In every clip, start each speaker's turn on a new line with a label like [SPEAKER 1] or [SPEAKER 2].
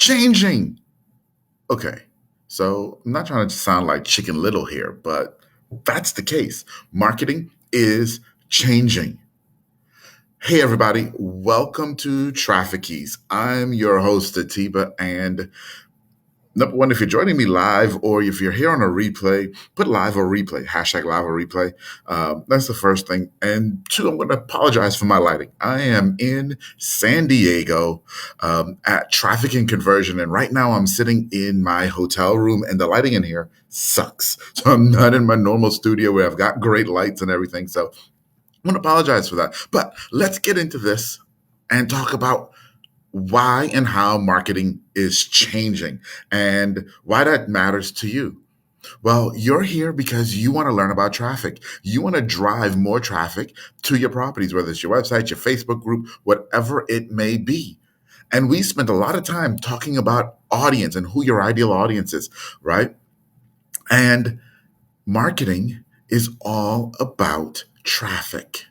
[SPEAKER 1] changing. Okay, so I'm not trying to sound like Chicken Little here, but that's the case. Marketing is changing. Hey, everybody, welcome to Traffic Keys. I'm your host, Atiba, and number one, if you're joining me live or if you're here on a replay, put live or replay, hashtag live or replay. That's the first thing. And two, I'm going to apologize for my lighting. I am in San Diego at Traffic and Conversion. And right now I'm sitting in my hotel room and the lighting in here sucks. So I'm not in my normal studio where I've got great lights and everything. So I'm going to apologize for that. But let's get into this and talk about why and how marketing is changing and why that matters to you. Well, you're here because you want to learn about traffic. You want to drive more traffic to your properties, whether it's your website, your Facebook group, whatever it may be. And we spent a lot of time talking about audience and who your ideal audience is, right? And marketing is all about traffic.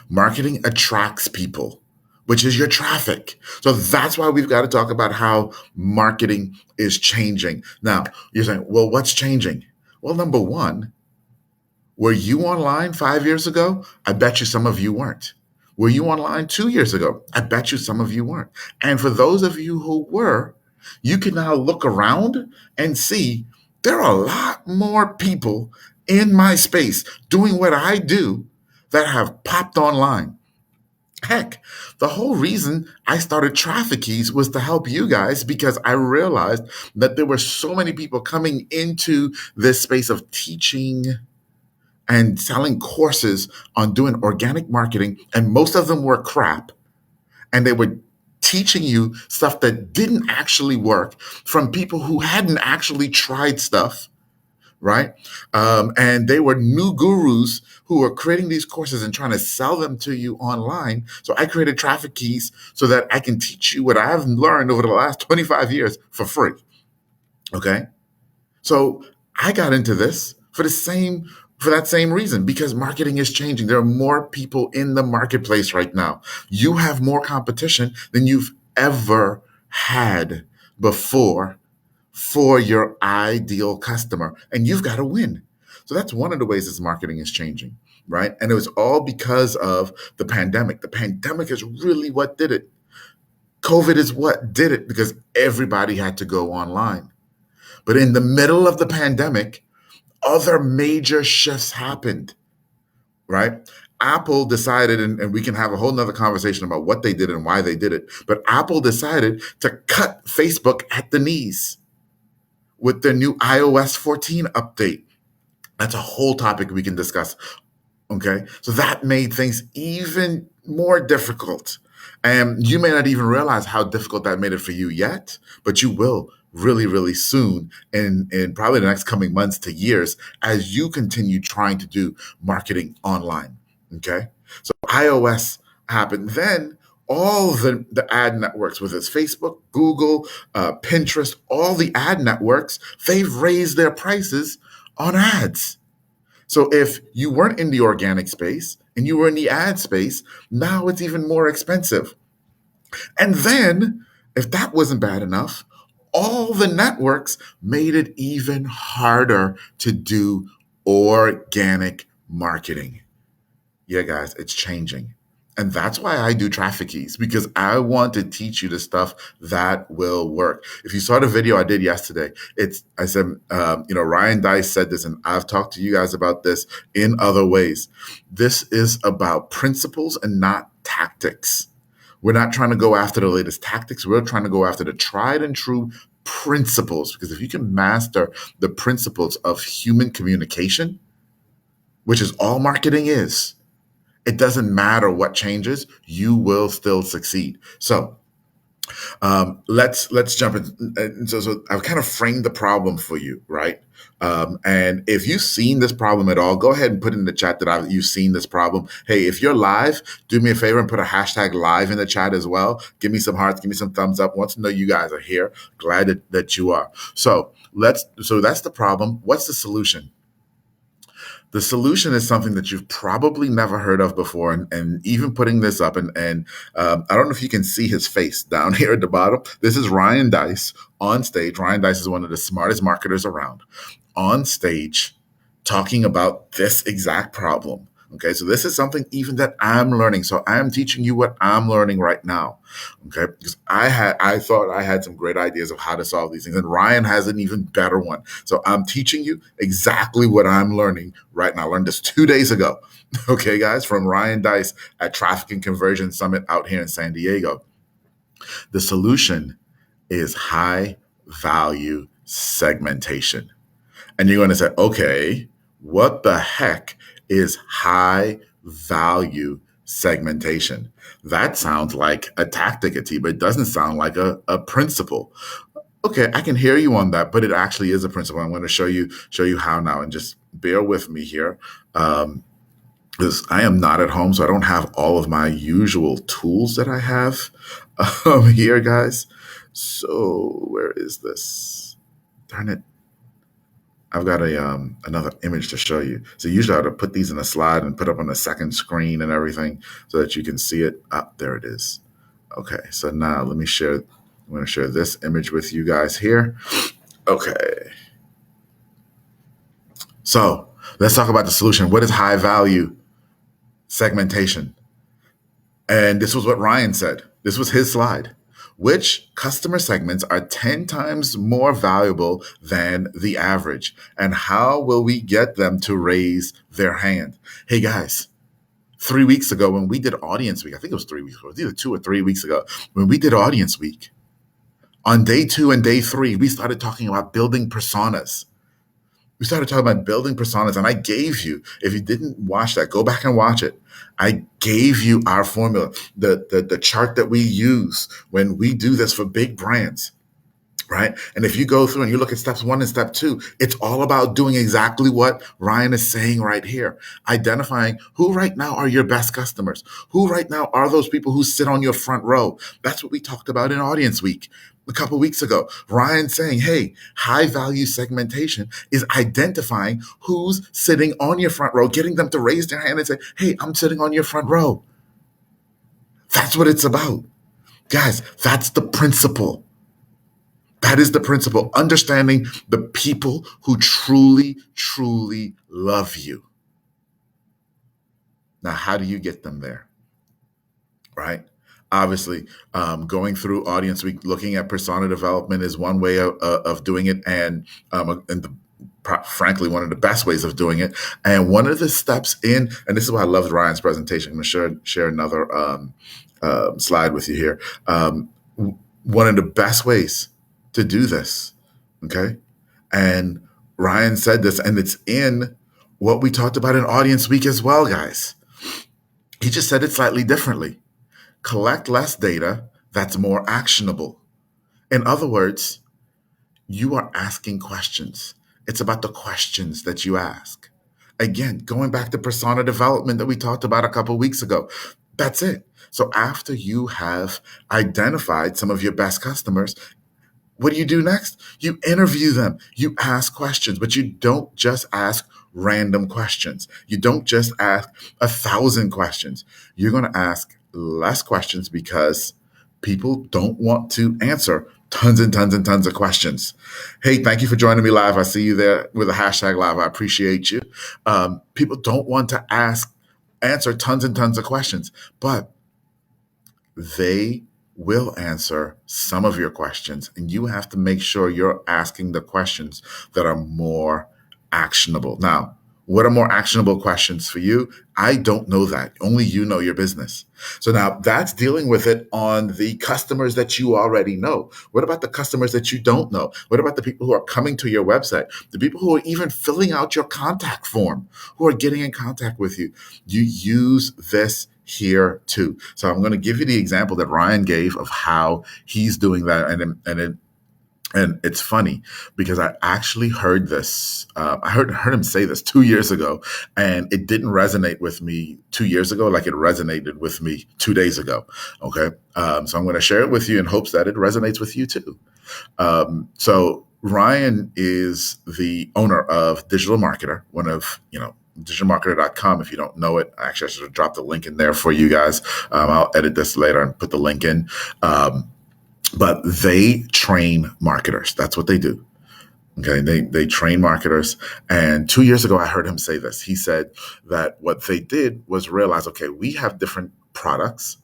[SPEAKER 1] Marketing attracts people, which is your traffic. So that's why we've got to talk about how marketing is changing. Now, you're saying, well, what's changing? Well, number one, were you online 5 years ago? I bet you some of you weren't. Were you online 2 years ago? I bet you some of you weren't. And for those of you who were, you can now look around and see there are a lot more people in my space doing what I do that have popped online. Heck, the whole reason I started Traffic Keys was to help you guys because I realized that there were so many people coming into this space of teaching and selling courses on doing organic marketing, and most of them were crap. And they were teaching you stuff that didn't actually work from people who hadn't actually tried stuff, right? And they were new gurus who were creating these courses and trying to sell them to you online. So I created Traffic Keys so that I can teach you what I've learned over the last 25 years for free. Okay. So I got into this for that same reason, because marketing is changing. There are more people in the marketplace right now. You have more competition than you've ever had before for your ideal customer, and you've got to win. So that's one of the ways this marketing is changing, right? And it was all because of the pandemic. The pandemic is really what did it. COVID is what did it because everybody had to go online. But in the middle of the pandemic, other major shifts happened, right? Apple decided, and we can have a whole nother conversation about what they did and why they did it, but Apple decided to cut Facebook at the knees with their new iOS 14 update. That's a whole topic we can discuss. Okay. So that made things even more difficult. And you may not even realize how difficult that made it for you yet, but you will really, really soon in probably the next coming months to years as you continue trying to do marketing online. Okay. So iOS happened. Then all the ad networks, whether it's Facebook, Google, Pinterest, all the ad networks, they've raised their prices on ads. So if you weren't in the organic space and you were in the ad space, now it's even more expensive. And then, if that wasn't bad enough, all the networks made it even harder to do organic marketing. Yeah, guys, it's changing. And that's why I do Traffic Keys, because I want to teach you the stuff that will work. If you saw the video I did yesterday, I said, Ryan Dice said this, and I've talked to you guys about this in other ways. This is about principles and not tactics. We're not trying to go after the latest tactics. We're trying to go after the tried and true principles, because if you can master the principles of human communication, which is all marketing is, it doesn't matter what changes, you will still succeed. So let's jump in. So I've kind of framed the problem for you, right? And if you've seen this problem at all, go ahead and put in the chat that you've seen this problem. Hey, if you're live, do me a favor and put a hashtag live in the chat as well. Give me some hearts, give me some thumbs up. Want to know you guys are here. Glad that you are. So that's the problem. What's the solution? The solution is something that you've probably never heard of before, and even putting this up, and I don't know if you can see his face down here at the bottom. This is Ryan Deiss on stage. Ryan Deiss is one of the smartest marketers around, on stage talking about this exact problem. Okay, so this is something even that I'm learning. So I am teaching you what I'm learning right now. Okay, because I thought I had some great ideas of how to solve these things, and Ryan has an even better one. So I'm teaching you exactly what I'm learning right now. I learned this 2 days ago. Okay, guys, from Ryan Deiss at Traffic and Conversion Summit out here in San Diego. The solution is high value segmentation. And you're going to say, okay, what the heck is high value segmentation? That sounds like a tactic, but it doesn't sound like a principle. Okay, I can hear you on that, but it actually is a principle. I'm going to show you how now, and just bear with me here. Because I am not at home, so I don't have all of my usual tools that I have here, guys. So where is this? Darn it. I've got another image to show you. So usually I would put these in a slide and put up on the second screen and everything so that you can see it. Ah, there it is. Okay, so now let me share. I'm going to share this image with you guys here. Okay. So let's talk about the solution. What is high value segmentation? And this was what Ryan said. This was his slide. Which customer segments are 10 times more valuable than the average? And how will we get them to raise their hand? Hey, guys, 3 weeks ago when we did Audience Week, I think it was 3 weeks ago, it was either 2 or 3 weeks ago, when we did Audience Week, on day 2 and day 3, we started talking about building personas. We started talking about building personas, and I gave you, if you didn't watch that, go back and watch it. I gave you our formula, the chart that we use when we do this for big brands, right? And if you go through and you look at steps 1 and step 2, it's all about doing exactly what Ryan is saying right here. Identifying who right now are your best customers, who right now are those people who sit on your front row. That's what we talked about in Audience Week a couple weeks ago. Ryan saying, hey, high value segmentation is identifying who's sitting on your front row, getting them to raise their hand and say, hey, I'm sitting on your front row. That's what it's about. Guys, that's the principle. That is the principle. Understanding the people who truly, truly love you. Now, how do you get them there? Right? Obviously, going through Audience Week, looking at persona development is one way of doing it, and frankly, one of the best ways of doing it. And one of the steps in, and this is why I loved Ryan's presentation. I'm going to share another slide with you here. One of the best ways to do this, okay? And Ryan said this, and it's in what we talked about in Audience Week as well, guys. He just said it slightly differently. Collect less data that's more actionable. In other words, you are asking questions. It's about the questions that you ask. Again, going back to persona development that we talked about a couple weeks ago. That's it. So after you have identified some of your best customers, what do you do next? You interview them. You ask questions, but you don't just ask random questions. You don't just ask 1,000 questions. You're going to ask less questions because people don't want to answer tons and tons and tons of questions. Hey, thank you for joining me live. I see you there with a hashtag live. I appreciate you. People don't want to answer tons and tons of questions, but they will answer some of your questions, and you have to make sure you're asking the questions that are more actionable. Now, what are more actionable questions for you? I don't know that. Only you know your business. So now that's dealing with it on the customers that you already know. What about the customers that you don't know? What about the people who are coming to your website? The people who are even filling out your contact form, who are getting in contact with you? You use this here too. So I'm going to give you the example that Ryan gave of how he's doing that, and it's funny because I actually heard this. I heard him say this 2 years ago, and it didn't resonate with me 2 years ago like it resonated with me 2 days ago. Okay, so I'm going to share it with you in hopes that it resonates with you too. So Ryan is the owner of Digital Marketer, one of digitalmarketer.com. If you don't know it, actually, I should have dropped the link in there for you guys. I'll edit this later and put the link in. But they train marketers. That's what they do. Okay, they train marketers. And 2 years ago, I heard him say this. He said that what they did was realize, okay, we have different products.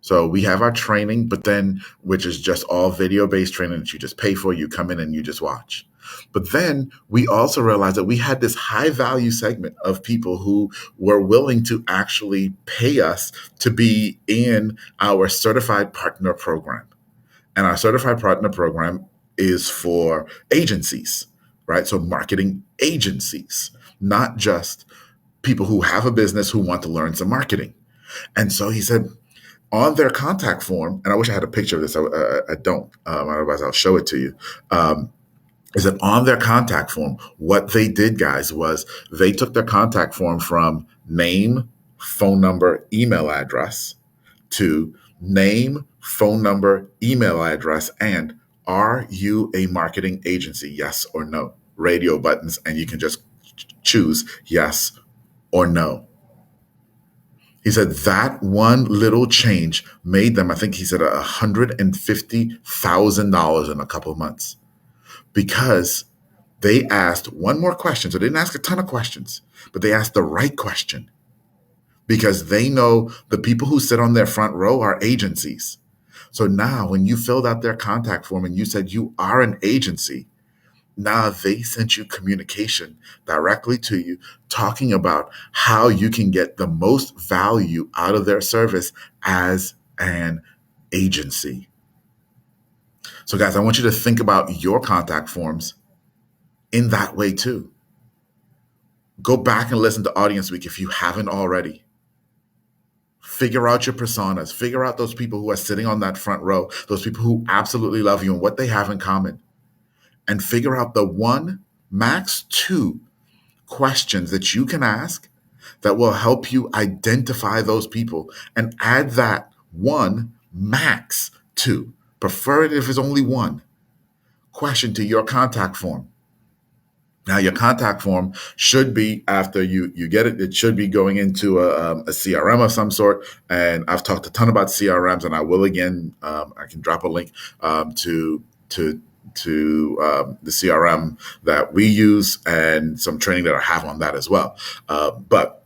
[SPEAKER 1] So we have our training, but then, which is just all video based training that you just pay for, you come in and you just watch. But then we also realized that we had this high value segment of people who were willing to actually pay us to be in our certified partner program. And our certified partner program is for agencies, right? So marketing agencies, not just people who have a business who want to learn some marketing. And so he said, on their contact form, and I wish I had a picture of this. I don't. Otherwise, I'll show it to you. Is that on their contact form, what they did, guys, was they took their contact form from name, phone number, email address to name, phone number, email address, and are you a marketing agency? Yes or no. Radio buttons, and you can just choose yes or no. He said that one little change made them, I think he said, $150,000 in a couple of months because they asked one more question. So they didn't ask a ton of questions, but they asked the right question because they know the people who sit on their front row are agencies. So now when you filled out their contact form and you said you are an agency, now they sent you communication directly to you talking about how you can get the most value out of their service as an agency. So, guys, I want you to think about your contact forms in that way too. Go back and listen to Audience Week if you haven't already. Figure out your personas, figure out those people who are sitting on that front row, those people who absolutely love you and what they have in common. And figure out the one, max two questions that you can ask that will help you identify those people and add that one, max two, prefer it if it's only one question to your contact form. Now, your contact form should be, after you get it, it should be going into a CRM of some sort. And I've talked a ton about CRMs, and I will again. I can drop a link to the CRM that we use and some training that I have on that as well. But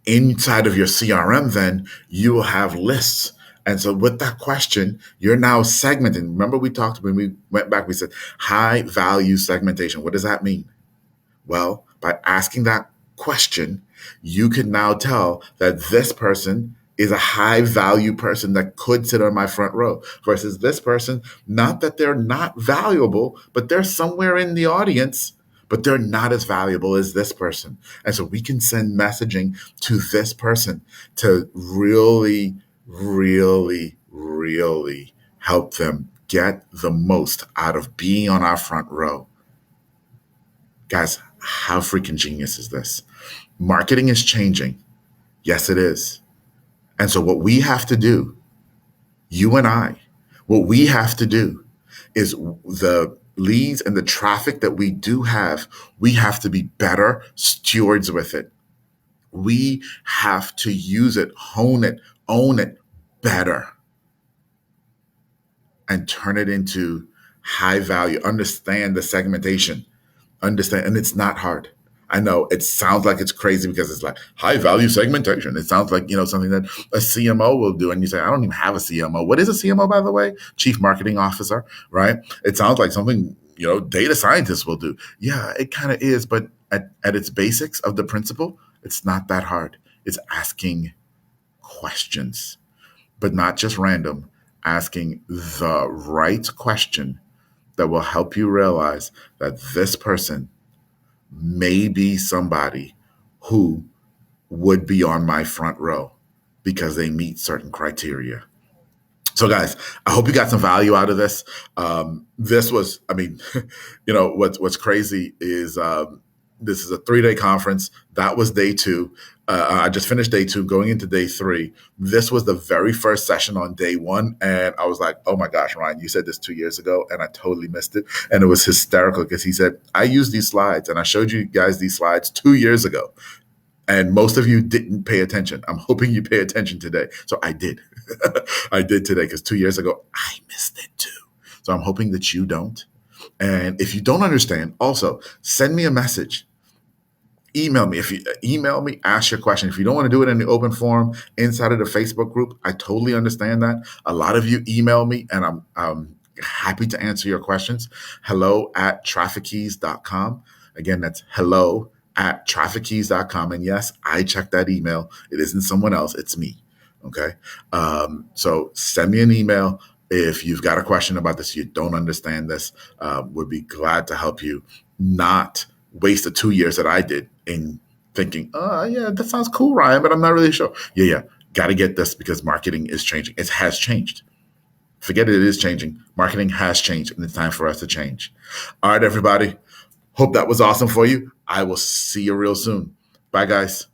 [SPEAKER 1] inside of your CRM, then you will have lists. And so with that question, you're now segmenting. Remember we talked when we went back, we said high value segmentation. What does that mean? Well, by asking that question, you can now tell that this person is a high value person that could sit on my front row versus this person, not that they're not valuable, but they're somewhere in the audience, but they're not as valuable as this person. And so we can send messaging to this person to really, really, really help them get the most out of being on our front row. Guys, how freaking genius is this? Marketing is changing. Yes, it is. And so what we have to do, you and I, what we have to do is the leads and the traffic that we do have, we have to be better stewards with it. We have to use it, hone it, own it better, and turn it into high value. Understand the segmentation. Understand, and it's not hard. I know it sounds like it's crazy because it's like high value segmentation. It sounds like, something that a CMO will do. And you say, I don't even have a CMO. What is a CMO, by the way? Chief Marketing Officer, right? It sounds like something, data scientists will do. Yeah, it kind of is. But at its basics of the principle, it's not that hard. It's asking questions, but not just random, asking the right question that will help you realize that this person may be somebody who would be on my front row because they meet certain criteria. So, guys, I hope you got some value out of this. This was, what's crazy is this is a 3-day conference. That was day 2. I just finished day 2, going into day 3. This was the very first session on day 1, and I was like, "Oh my gosh, Ryan, you said this 2 years ago, and I totally missed it." And it was hysterical because he said, "I used these slides, and I showed you guys these slides 2 years ago, and most of you didn't pay attention. I'm hoping you pay attention today." So I did. I did today because 2 years ago I missed it too. So I'm hoping that you don't. And if you don't understand, also send me a message. Email me. If you email me, ask your question. If you don't want to do it in the open forum inside of the Facebook group, I totally understand that. A lot of you email me, and I'm happy to answer your questions. hello@traffickeys.com. Again, that's hello@traffickeys.com. And yes, I check that email. It isn't someone else, it's me. Okay. So send me an email. If you've got a question about this, you don't understand this, would be glad to help you not waste the 2 years that I did in thinking, yeah, that sounds cool, Ryan, but I'm not really sure. Yeah. Got to get this because marketing is changing. It has changed. Forget it is changing. Marketing has changed, and it's time for us to change. All right, everybody. Hope that was awesome for you. I will see you real soon. Bye, guys.